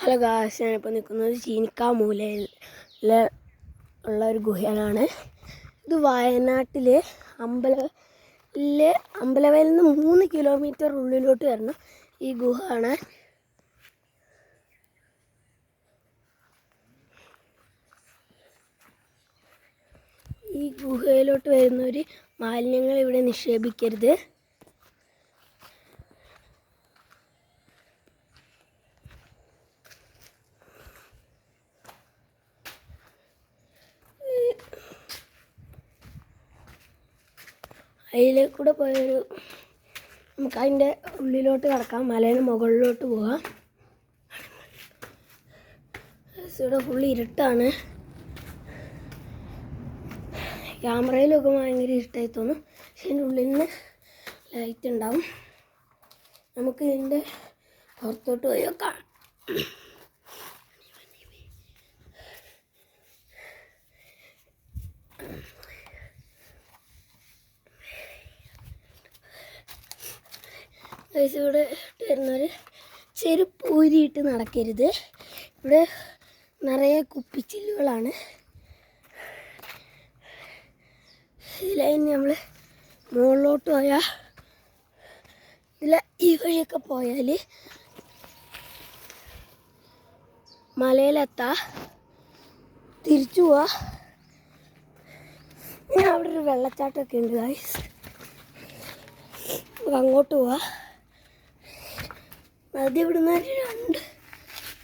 Hello guys, ഞാനിപ്പോൾ നിൽക്കുന്നത് ചീനിക്കാമൂലയിൽ ഉള്ള ഒരു ഗുഹയിലാണ്. ഇത് വയനാട്ടിലെ അമ്പലവയലിൽ നിന്ന് 3 കിലോമീറ്റർ ഉള്ളിലോട്ട് വരണം ഈ ഗുഹ ആണ്. ഈ ഗുഹയിലോട്ട് വരുന്നവർ മാലിന്യങ്ങൾ ഇവിടെ നിക്ഷേപിക്കരുത്. അതിലേക്കൂടെ പോയൊരു നമുക്ക് അതിൻ്റെ ഉള്ളിലോട്ട് കിടക്കാം, മലേൻ്റെ മുകളിലോട്ട് പോകാം. ഇവിടെ ഫുള്ള് ഇരുട്ടാണ്. ക്യാമറയിലൊക്കെ ഭയങ്കര ഇരുട്ടായി തോന്നും, പക്ഷെ അതിൻ്റെ ഉള്ളിൽ നിന്ന് ലൈറ്റ് ഉണ്ടാവും. നമുക്ക് ഇതിൻ്റെ പുറത്തോട്ട് പോയി നോക്കാം. ഇവിടെ വരുന്നവർ ചെരുപ്പ് ഊരിയിട്ട് നടക്കരുത്. ഇവിടെ നിറയെ കുപ്പിച്ചില്ലുകളാണ്. ഇതിലായി നമ്മൾ മുകളിലോട്ട് പോയാൽ ഈ വഴിയൊക്കെ പോയാൽ മലയിലെത്താം, തിരിച്ചു പോവാ. പിന്നെ അവിടെ ഒരു വെള്ളച്ചാട്ടമൊക്കെ ഉണ്ട് ഗായ്സ്, അങ്ങോട്ട് പോവാ. അത് ഇവിടുന്ന്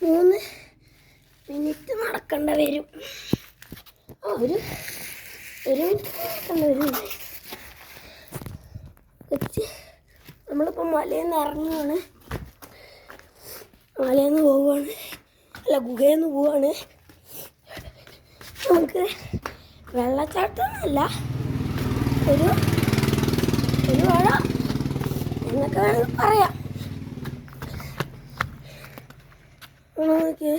2-3 മിനിറ്റ് നടക്കേണ്ട വരും. ഒരു മിനിറ്റ് നടക്കേണ്ട വരും. നമ്മളിപ്പോൾ മലയിൽ നിന്ന് ഇറങ്ങുകയാണ്, മലയിൽ നിന്ന് പോവുകയാണ്, ഗുഹയിൽ നിന്ന് പോവുകയാണ്. നമുക്ക് വെള്ളച്ചാട്ടമൊന്നുമല്ല, ഒരു മഴ എന്നൊക്കെ വേണമെങ്കിൽ പറയാം. നമുക്ക്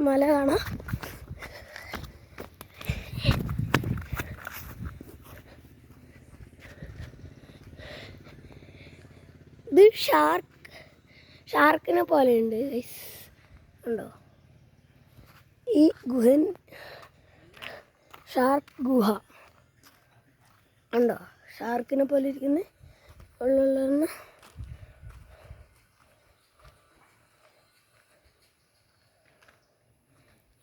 മല കാണാം. ഇത് ഷാർക്കിനെ പോലെ ഉണ്ട് ഉണ്ടോ ഈ ഗുഹൻ? ഷാർക്ക് ഗുഹ ഉണ്ടോ? ഷാർക്കിനെ പോലെ ഇരിക്കുന്ന ഉള്ള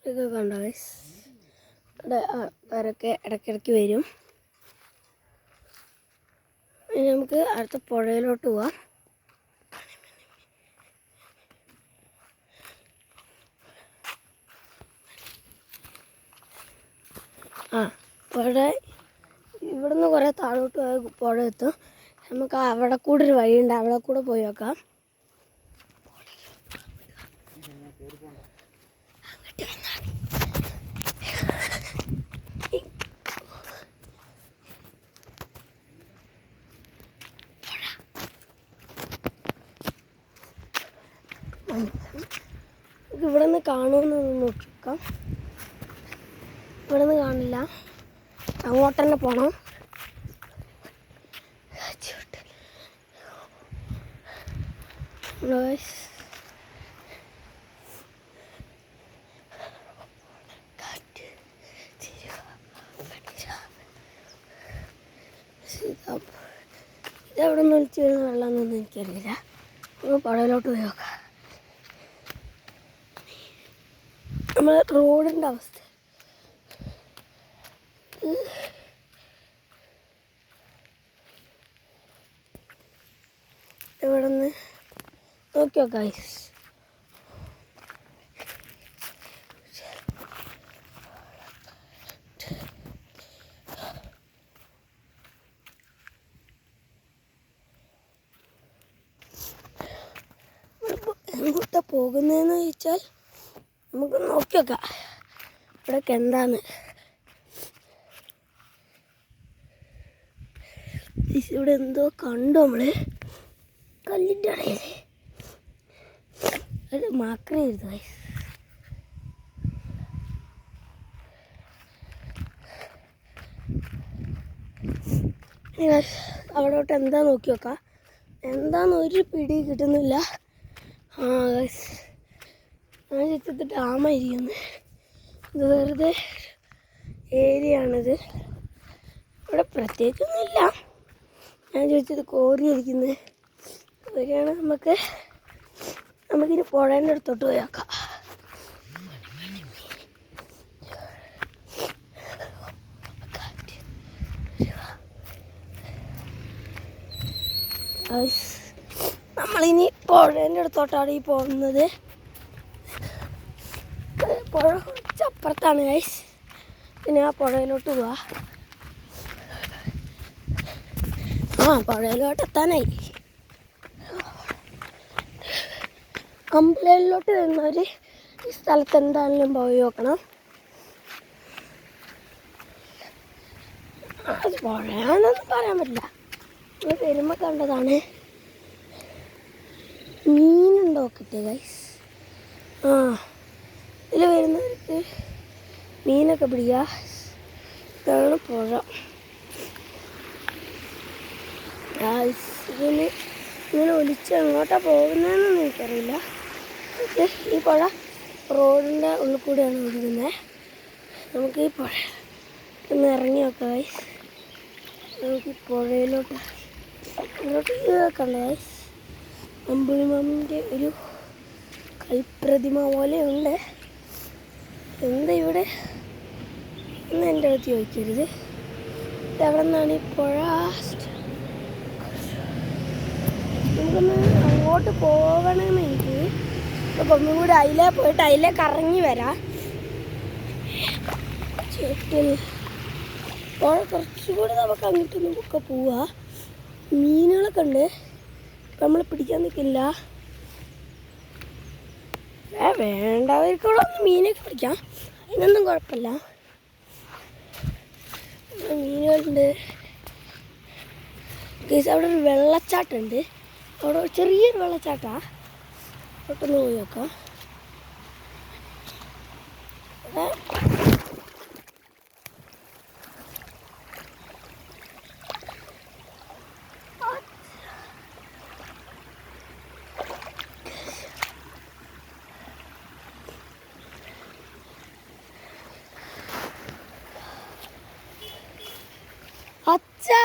ഇതൊക്കെ കണ്ടോ ഗൈസ്? ഇവിടെ ആൾക്കാരൊക്കെ ഇടയ്ക്കിടയ്ക്ക് വരും. ഇനി നമുക്ക് അടുത്ത പുഴയിലോട്ട് പോവാം. പുഴ ഇവിടുന്ന് കുറേ താഴോട്ട് പോയ പുഴ എത്തും. നമുക്ക് അവിടെ കൂടെ ഒരു വഴിയുണ്ട്, അവിടെ കൂടെ പോയി നോക്കാം. ഇവിടെ നിന്ന് കാണുമെന്ന് നോക്കാം. ഇവിടെ നിന്ന് കാണില്ല, അങ്ങോട്ട് തന്നെ പോകണം. ഇതെവിടെ നിന്ന് ഒളിച്ച് വരുന്ന വെള്ളമെന്നൊന്നും എനിക്കറിയില്ല. നമ്മൾ പുഴയിലോട്ട് പോയി നോക്കാം. നമ്മളെ റോഡിൻ്റെ അവസ്ഥ ഇവിടെ നിന്ന് നോക്കിയോ ഗൈസ്? എങ്ങോട്ടാ പോകുന്നതെന്ന് ചോദിച്ചാൽ നമുക്ക് നോക്കി നോക്കാം ഇവിടെയൊക്കെ എന്താന്ന്. ഇവിടെ എന്തോ കണ്ടു നമ്മള്, കല്ലിൻ്റെ ഇടയിൽ അത് മാക്രയായിരുന്നു. അവിടോട്ട് എന്താ നോക്കി നോക്കാം. എന്താന്ന് ഒരു പിടി കിട്ടുന്നില്ല. ആ ഗൈസ്, ഞാൻ ചോദിച്ചത് ഡാമായിരിക്കുന്നത്. ഇത് വെറുതെ ഏരിയ ആണിത്. ഇവിടെ പ്രത്യേകിച്ചൊന്നുമില്ല. ഞാൻ ചോദിച്ചത് കോറിയിരിക്കുന്നത്. കോരിയാണ് നമുക്കിനി പുഴേൻ്റെ അടുത്തോട്ട് പോയി നോക്കാം. നമ്മളിനി പുഴേൻ്റെ അടുത്തോട്ടാണ് ഈ പോകുന്നത്. പുഴ കുറച്ചപ്പുറത്താണ് ഗൈസ്. പിന്നെ ആ പുഴയിലോട്ട് പോവാ. പുഴയിലോട്ട് എത്താനായി. അമ്പലയിലോട്ട് വരുന്നവർ ഈ സ്ഥലത്ത് എന്താണെങ്കിലും പോയി നോക്കണം. അത് പുഴയാണെന്നൊന്നും പറയാൻ പറ്റില്ല. നമ്മൾ വരുമ്പോൾ കണ്ടതാണ്. മീനുണ്ടോ കിട്ടിയ ഗൈസ്? ഇതിൽ വരുന്നവർക്ക് മീനൊക്കെ പിടിക്കുക. ഇതാണ് പുഴ. ഇതിന് ഇങ്ങനെ ഒലിച്ച് എങ്ങോട്ടാണ് പോകുന്നതെന്നൊന്നും എനിക്കറിയില്ല. ഈ പുഴ റോഡിൻ്റെ ഉള്ളിൽ കൂടെയാണ് ഒഴുകുന്നത്. നമുക്ക് ഈ പുഴ ഒന്ന് ഇറങ്ങി നോക്കാം ഗൈസ്. നമുക്ക് ഈ പുഴയിലോട്ട് കണ്ടേ ഗൈസ്, അമ്പുലിമാമിൻ്റെ ഒരു കൽപ്രതിമ പോലെയുണ്ട്. എന്താ ഇവിടെ എന്ന് എൻ്റെ അടുത്ത് ചോദിക്കരുത്. ഇതെവിടെ നിന്നാണ് ഈ പുഴ? നമുക്കൊന്ന് അങ്ങോട്ട് പോകണമെങ്കിൽ ഒന്നും കൂടി അതിലേ പോയിട്ട് അതിലേ കറങ്ങി വരാം. ചേട്ടിൽ പുഴ കുറച്ചുകൂടി നമുക്ക് അങ്ങോട്ട് നമുക്ക് പോവാം. മീനുകളൊക്കെ ഉണ്ട്. നമ്മൾ പിടിക്കാൻ നിൽക്കില്ല. വേണ്ടവർക്കുള്ള മീനൊക്കെ പിടിക്കാം, അതിനൊന്നും കുഴപ്പമില്ല. മീനുകളുണ്ട് ഗൈസ്. അവിടെ ഒരു വെള്ളച്ചാട്ടമുണ്ട്. അവിടെ ചെറിയൊരു വെള്ളച്ചാട്ടമാണ്. പെട്ടെന്ന് പോയി നോക്കാം. അച്ഛാ